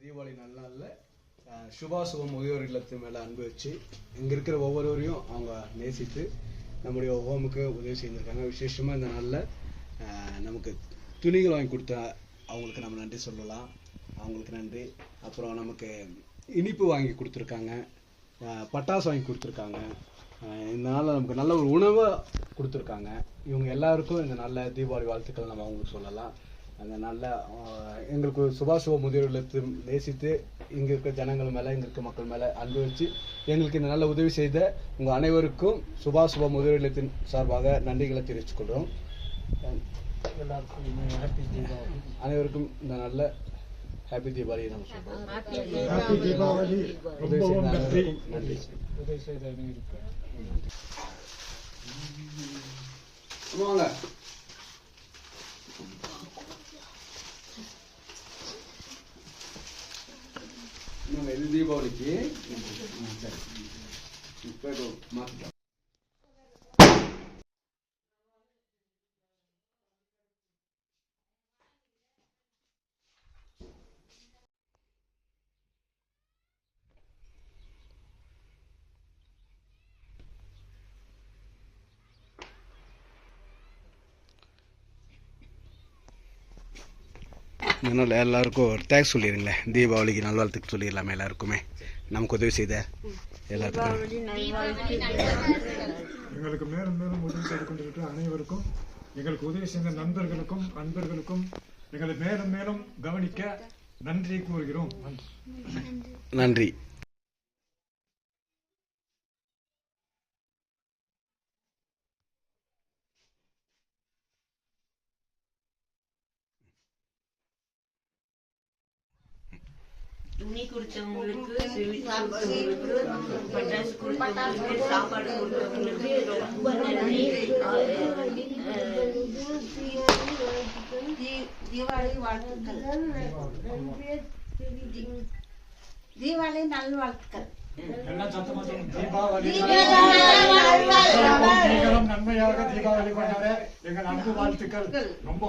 தீபாவளி நல்ல நாளில் சுபா முதியோர் இல்லத்து மேலே அன்பு வச்சு இங்கே இருக்கிற ஒவ்வொருவரையும் அவங்க நேசித்து நம்முடைய ஹோமுக்கு உதவி செய்திருக்காங்க. விசேஷமாக இந்த நாளில் நமக்கு துணிகள் வாங்கி கொடுத்தா அவங்களுக்கு நம்ம நன்றி சொல்லலாம். அவங்களுக்கு நன்றி. அப்புறம் நமக்கு இனிப்பு வாங்கி கொடுத்துருக்காங்க, பட்டாசு வாங்கி கொடுத்துருக்காங்க. இந்த நாளில் நமக்கு நல்ல ஒரு உணவை கொடுத்துருக்காங்க. இவங்க எல்லாருக்கும் இந்த நல்ல தீபாவளி வாழ்த்துக்கள் நம்ம அவங்களுக்கு சொல்லலாம். அந்த நல்ல எங்களுக்கு சுபாஷ் முதியோர் இல்லத்தை நேசித்து இங்கே இருக்க ஜனங்கள் மேலே, இங்கே இருக்க மக்கள் மேலே அன்பு வச்சு எங்களுக்கு இந்த நல்ல உதவி செய்த உங்கள் அனைவருக்கும் சுபாஷ் முதியோர் இல்லத்தின் சார்பாக நன்றிகளை தெரிவித்துக் கொள்கிறோம். அனைவருக்கும் இந்த நல்ல ஹாப்பி தீபாவளி நம்ம சொல்றோம். நன்றி. வாங்க. இது தீபாவளிக்கு மாத்திட்டோம். இதனால் எல்லாருக்கும் ஒரு தேங்க்ஸ் சொல்லிடுங்களேன். தீபாவளிக்கு நல்வாழ்த்துக்கு சொல்லிடலாமே எல்லாருக்குமே, நமக்கு உதவி செய்த எல்லாருக்கும். எங்களுக்கு மேலும் மேலும் உதவி செய்து கொண்டிருக்கிற அனைவருக்கும், எங்களுக்கு உதவி செய்த நண்பர்களுக்கும் அன்பர்களுக்கும் எங்களை மேலும் மேலும் கவனிக்க நன்றி கூறுகிறோம். நன்றி. துணி கொடுத்தவங்களுக்கு, ஸ்வீட் கொடுத்தவங்களுக்கு, பட்டாசு கொடுத்தவங்களுக்கு, சாப்பாடு கொடுத்தவங்களுக்கு ரொம்ப நன்றி. தீபாவளி வாழ்த்துக்கள். தீபாவளி நல்வாழ்த்துக்கள். நன்மையாக தீபாவளி கொண்டாட எங்கள் அன்பு வாழ்த்துக்கள். ரொம்ப